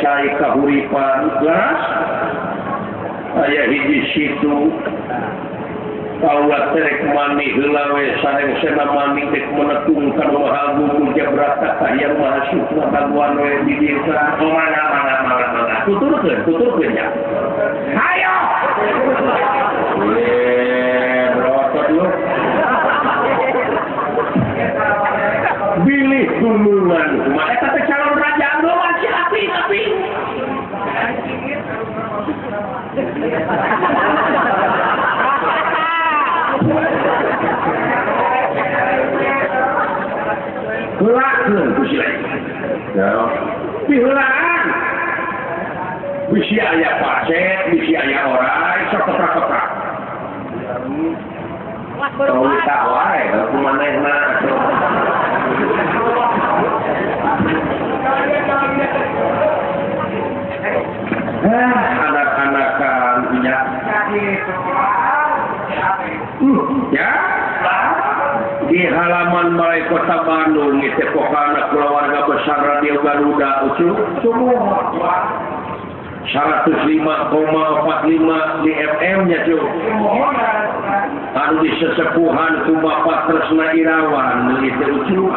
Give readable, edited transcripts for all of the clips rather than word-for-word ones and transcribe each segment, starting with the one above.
cai kahuripan gelas aya hiji situ kaulah terek mani heula we sareng sena mani dek menetungkan mahal buku jabrata yang masuk pengetahuan we di desa mana tuturkeun ya ayo berotot lu bilih duluan eta teh calon raja doang si api Helakeun ku si lain. Ya. Pihelaan. Bisi aya paset, bisi aya orai, sok ketrak-ketrak. Tahu tak wae, kumanehna. Anak-anakan punya. Ya. Di halaman Balai Kota Bandung itu pokoknya keluarga besar Radio Garuda ucul semua 105,45 di FM-nya cuy anu di sesepuhan ku Bapak Tresna Irawan itu ucul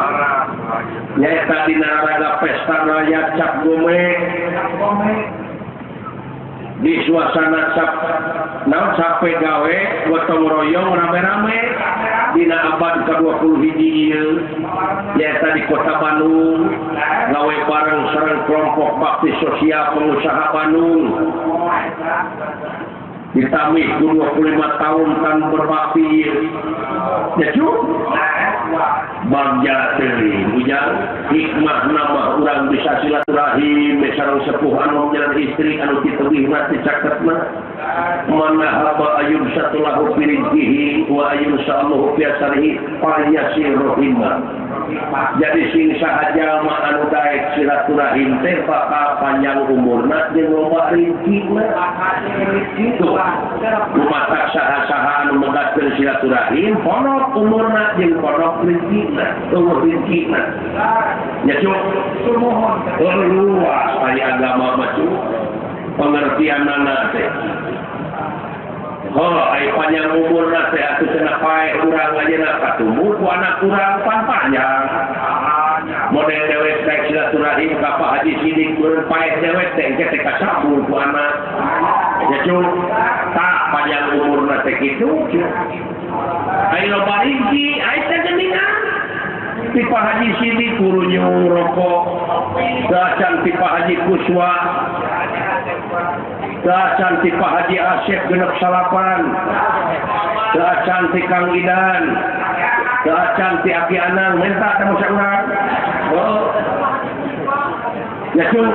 nyaeta di naraga pesta raya Cap Gome di suasana capek gawe gotong royong rame-rame dina abad ke-20 ieu nyaeta di Kota Bandung gawe bareng sareng kelompok bakti sosial pengusaha Bandung ditamih 25 tahun kan berbakti ya cuy bagja teuing ujang hikmah nama urang bisa silaturahim sareng sepuh anu jalan istri anu kiteuwihna ti caketna manahaba ayun satulahu firizqihi wa ayun sallahu fi asrihi falyasir rahimah jadi sing sahaja mah anu daek silaturahim teh bakal panjang umurna jeung loba rezekina kitu lumatak saha-saha anu megatkeun silaturahim ponok umurna jeung ponok rezekina teueuh rezekina nya cuk mohon luas aya agama mah cuk pengertianna teh ai panjang umurna teh atuh cenah pae urang ayeuna katumbuh ku anak urang panjang model dewek daek silaturahim ka Pak Haji Sidik urang pae dewek teh teh kasabul ku anak ya cuk tak panjang umurna teh kitu ai loba rezeki ai teh geuningan ti Pak Haji Sidik kudu nyung rokok dacan ti Pak Haji Kuswa dacan ti Pak Haji Asep genep salapan dacan ti Kang Idan dacan ti Aki Anang minta temu saurang ya cuk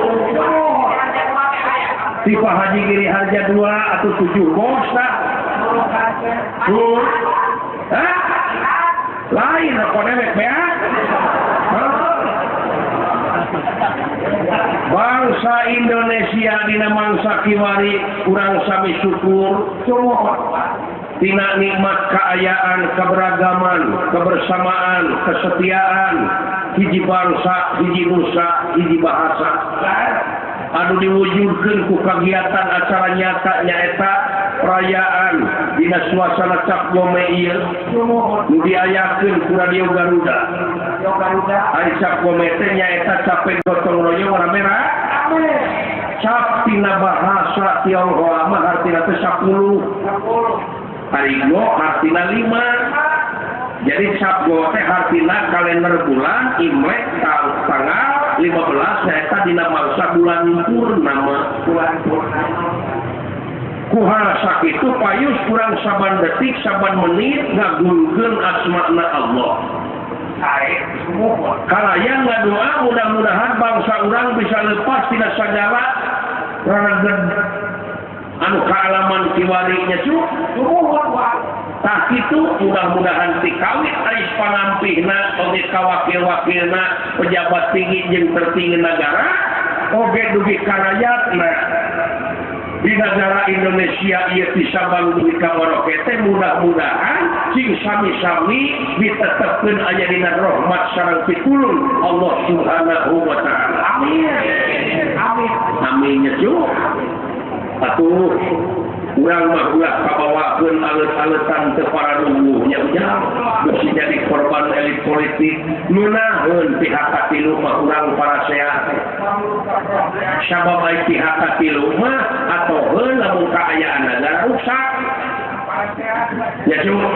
ti Pak Haji Giri Harja 2 atau 7 bos tak lain kok dewek ya bangsa Indonesia dina mangsa kiwari urang sami syukur tina nikmat keayaan keberagaman kebersamaan kesetiaan hiji bangsa hiji nusa hiji bahasa anu diwujudkeun ku kagiatan acara nyata nyaeta perayaan dina suasana Cap Gome ieu nu diayakeun ku Radio Garuda ari Cap Gome teh nyaeta capek gotong royong rame-rame cap tina bahasa Tionghoa mah artina teh 10 arigo artina 5 jadi Cap Gome teh artina kalender bulan Imlek tanggal 15 nyaeta dina mangsa bulan purnama kuhara sakitu payus kurang saban detik saban menit ngagungkeun asma'na Allah kalaya ngadoa mudah-mudahan bangsa urang bisa lepas tina sagala rarageun anu kaalaman kiwarinya cuk tah kitu mudah-mudahan ti kawit ais panampihna oge kawakil-wakilna pejabat tinggi jeung tertinggi negara oge dugi ka rakyatna di negara Indonesia ieu bisa bangun ka baroke teh mudah-mudahan sing sami-sami ditetepkeun aya dina rahmat sareng pitulung Allah Subhanahu wa taala. Amin. Amin. Amin nya cu. Atuh urang mah ulah kabawakeun alet-aletan teu paranunggu nya ujang geus jadi korban elit politik nunaheun pihak katilu mah urang para sehat sabab ai pihak katilu mah atoheun lamun kaayaan negara rusak ya cuma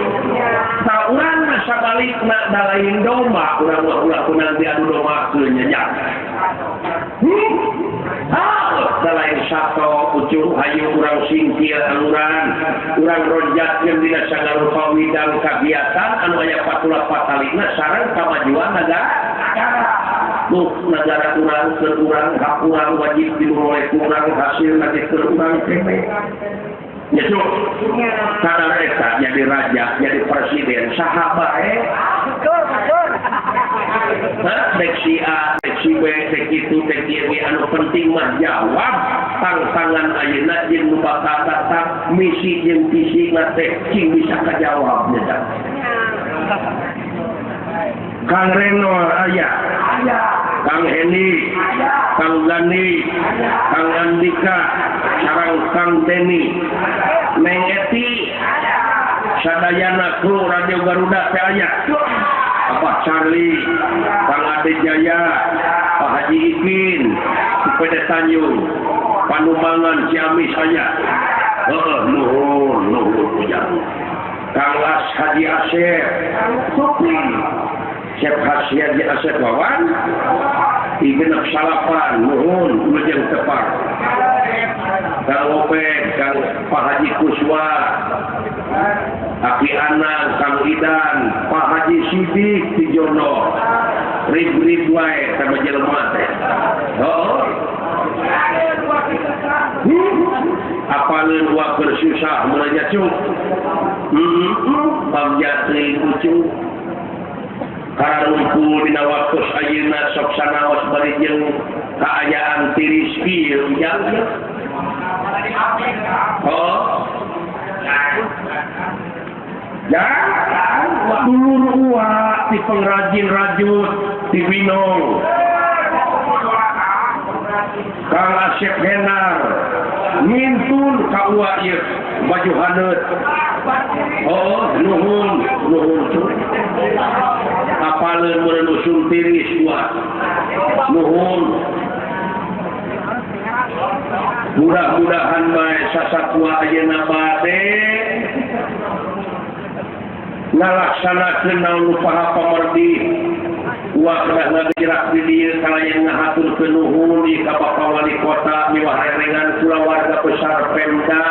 ta urang mah sabalikna da lain domba urang mah ulah kunang diadu dombakeun nya jang selain satu ucur hayu urang singkir aluran urang ronjatkeun dina sagala rupa widang kagiatan anu aya patulah patalina sareng kamajuan negara negara urang keur urang hak urang wajib dimulai kurang hasil nanti keur urang kene ya cuk sadar eta jadi raja jadi presiden saha bae dek si A, dek si B, dek itu, dek ini, anu penting mah jawab tantangan ayeuna jeung nu bakal datang misi jeung visi teh cing bisa kajawab nya. Kang Reno aya, Kang Heni, Kang Gani, Kang Andika, sareng Kang Deni, Neng Eti, sadayana kru Radio Garuda teh aya. Pak Charlie, Kang Ade Jaya, Pak Haji Ipin, Pede Tanjung, Panumbangan Ciamis aya. Nuhun ujang. Kang As Haji Asep, Sopi, Chef Haji Asep Wawan, Ibenep Salapan, nuhun ujang tepar. Kang Opek, Kang Pak Haji Kuswa, Aki Anang, Kang Idan, Pak Haji Sidik, Tijono, rib-rib wae sama jelema teh. Apaleun wa bersusah mulanya cung. Bagja teuing ucung. Karangkul dina waktos ayeuna sok sanaos bari jeung kaayaan tiris kieu ujang. Dulur uwa di pengrajin rajut di Winong Kang Asep Henar ngintun ka uwa ieu baju haneut nuhun apaleun meureun usum tiris uwa nuhun mudah-mudahan bae sasakua ayeuna bade ngalaksanakeun naon paha pamerdi ulah ngagerak di dieu kalayan ngahaturkeun nuhun di ka Bapak Wali Kota miwah rerengan kula warga besar Pemda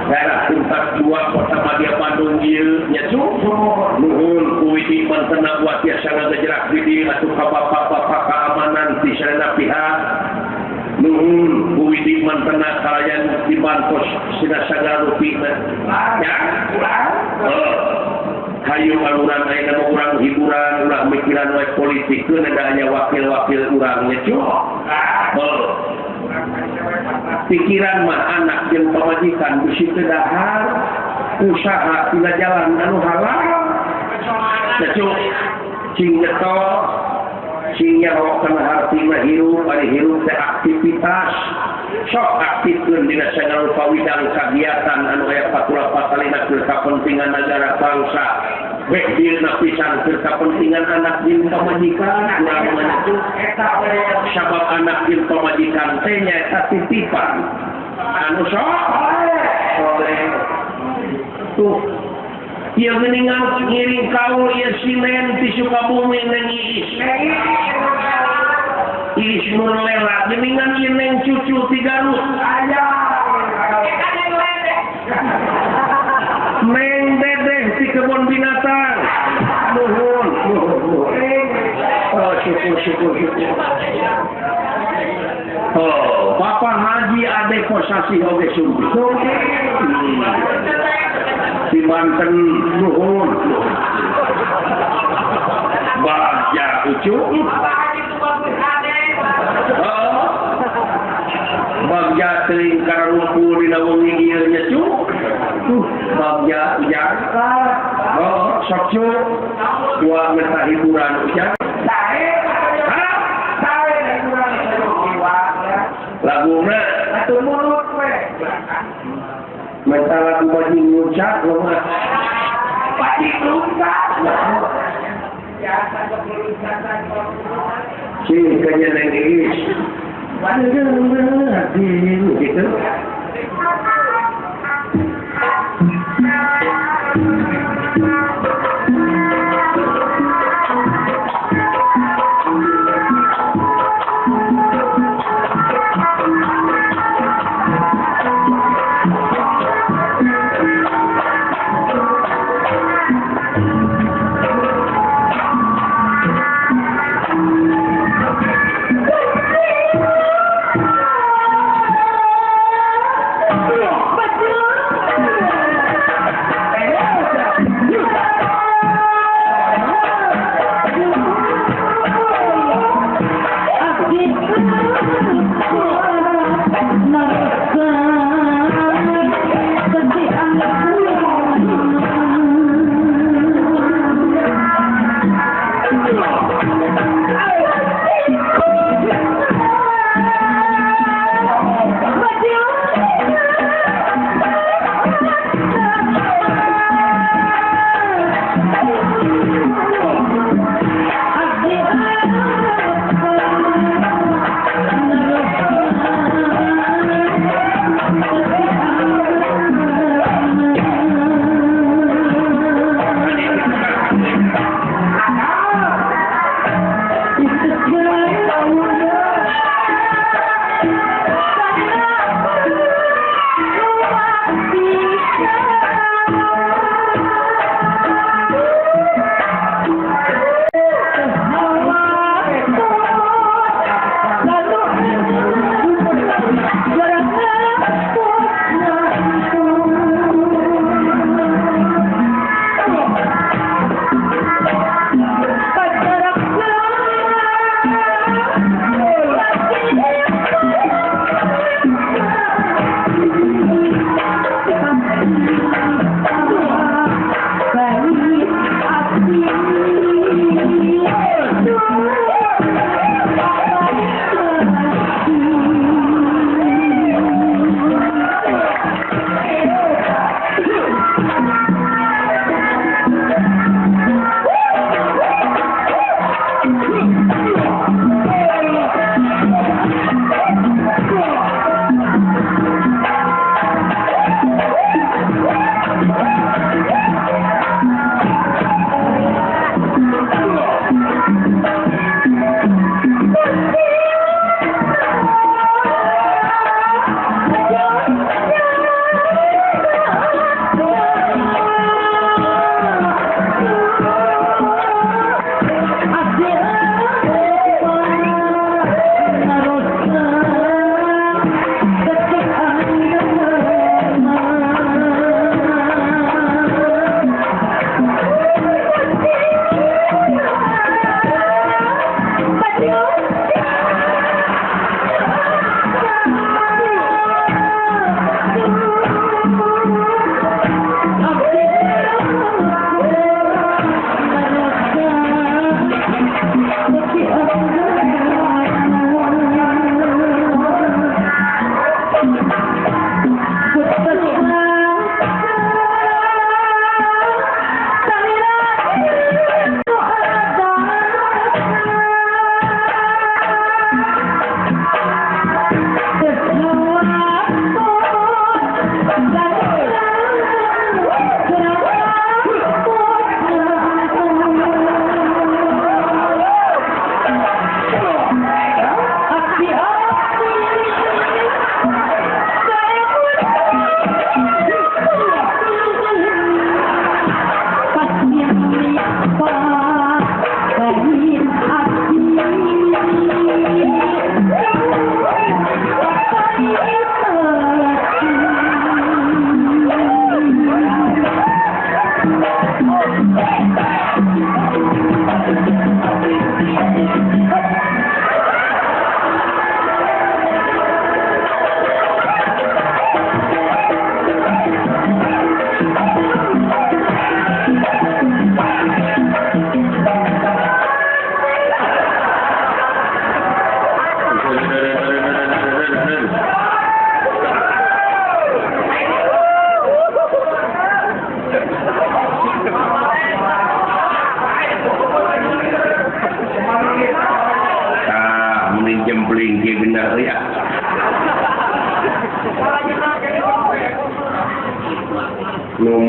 daerah Tuntas 2 Kota Madya Bandung ieu nya nuhun ku widi mantena buat tiasa ngagerak di dieu atuh ka bapak-bapak keamanan di sarana pihak nuhun ku widi mantena kalayan dibantos sina sagala rupina ya hayu aluran ayeuna mah urang hiburan ulah mikiran wae politik keun ada aya wakil-wakil urang nya pikiran mah anak jeung pamajikan bisi teu dahar usaha tina jalan anu halal cuk cing nyeto cing nyarokeun hartina hirup ari hirup teh aktivitas sok aktifkeun dina sagala rupa widang kagiatan anu aya patulah patalina keur kapentingan negara bangsa baik dina pisan keur kapentingan anak jeung pamajikan urang mah eta sabab anak jeung pamajikan teh nyaeta titipan anu sok tuh ieu geuningan ngiring kaul ieu simen ti Sukabumi neng Iis Nurlela geuningan ieu neng cucu ti Garut aya Neng Dedeh ti kebun binatang nuhun syukur Bapak Haji Ade Kosasi oge sumpi di Banten nuhun Bagja ucuk Bagja teuing kararung bagja hujan. Oh, sok cu. Dua minta hiburan hujan. Laguna. Satu mulut we. Minta lagu baju ngucap lo mah. Padi luka. Si kaya neng is. Waduh, gitu.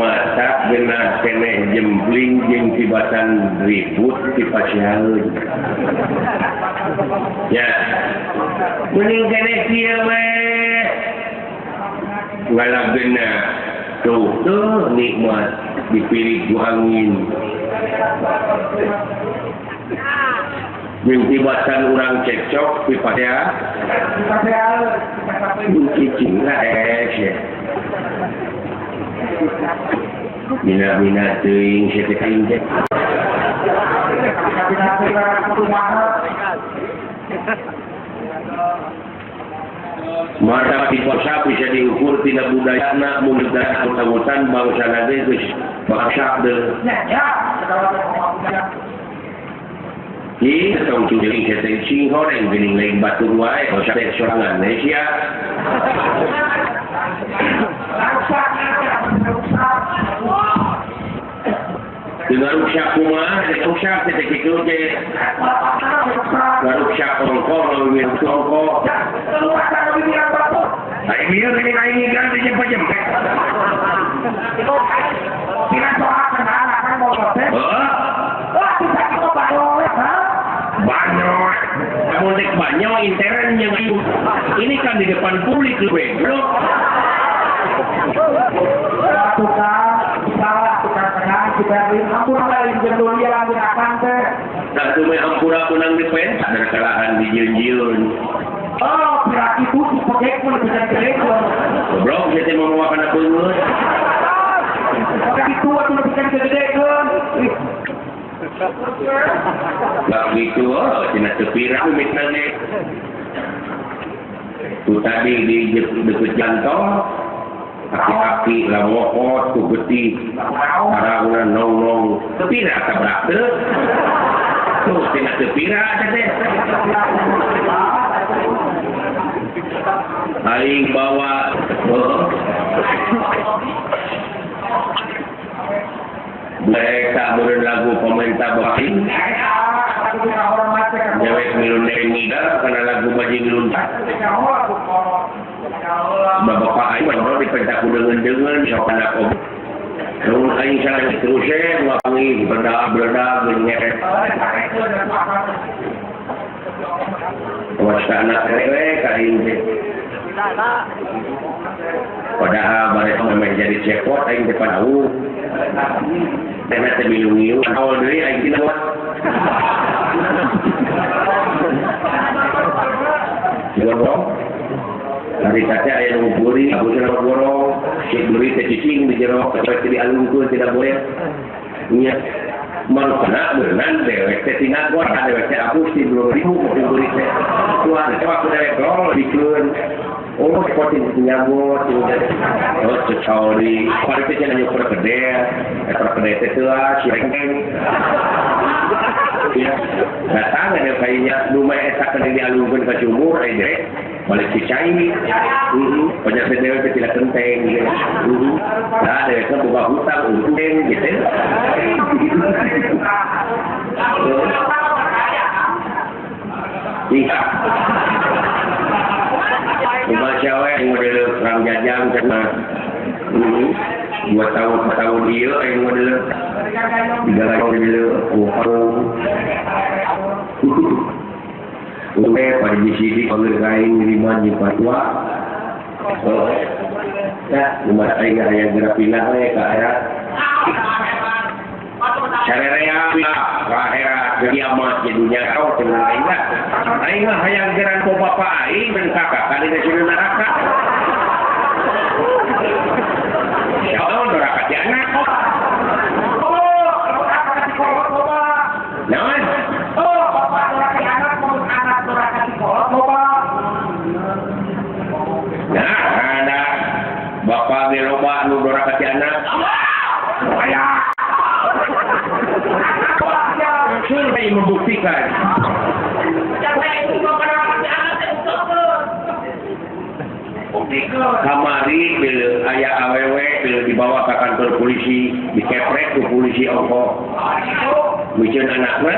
mata genah keneh jembling jeung tibatan ribut di pasiaeun. Ya. Mending keneh kieu we. Ngalagena tuh nikmat dipilih ku angin. Mintibatan orang cekcok di pada cicing lah ya. Mina-mina teuing saya teuing cek. Mata tiposa bisa diukur tina budayana mun anggotaan bangsa nage geus bangsa deui. Ini tong jadi kita sing horeng gini lain batu wae kalau sampai sorangan Malaysia. Dengan rusak rumah, rusak kita gitu je. Rusak kongkong, lebih kongkong. Hari ini ini kan dia jemput. Kita soal kenal akan mau proses. Banyak, mudik banyak intern yang ini kan di depan publik gue, bro. Tukang kenal kita hampura lain jendulia lagi akan teh. Tak cuma hampura punang depan, ada kesalahan di jun. Oh, berarti itu pakai pun bisa telepon. Bro, jadi mau makan apa dulu? Berarti itu aku bisa telepon. Bang itu, cina sepira umit nane. Tu tadi di dekat jantung, kaki-kaki lawokot, tu peti, karang nong sepira tabrak tu. Tu cina sepira ada deh. Aing bawa, mereka beren lagu pemerintah bakin. Jawab milun nida karena lagu baji milun. Bapak aing mana dipentak dengan siapa nak om. Lalu aing salah terusnya wangi berda bernyeret. Wasta anak rewe kain deh. Padahal balik namanya jadi cepot aing depan au. Karena terminum awal dari aing tidak buat. Gorong. Hari kata ayah nguburi, aku sudah gorong. Cek beri tercicing di jero, seperti di alungku tidak boleh. Niat mau kena berenang dewek tinggal gua dewek aku sih belum nguburi teh. Tuan, coba aku dewek roll dikeun. Oh, seperti nyabut, oh, cecoli, kalau kita jangan nyukur kedai itu lah, sirengeng. Datang ada kayaknya rumah esak kena dialungkan ke sumur, aja, balik cicai, banyak sedih itu tidak penting, nah, ada yang buka hutang, untung, gitu. Iya. Rumah cewek yang model perang jajang sama 2 tahun dia yang model 3 tahun dia Uwe pada di sini panggil kain lima jempat tua. Ya, rumah saya yang gerak pindah ke akhirat. Caranya ke akhirat kiamat di dunia kau dengan ingat. Aing mah hayang geran ko bapak aing dan kakak kali di sini neraka. Siapa neraka di anak kok? Naon? Oh, bapak neraka di anak mau anak neraka di kolot bapak. Nah, ada bapak geloba nu neraka di anak. Saya survei membuktikan. Kamari bila ayah awewe bila dibawa ke kantor polisi, dikeprek ke polisi ongko. Mungkin anaknya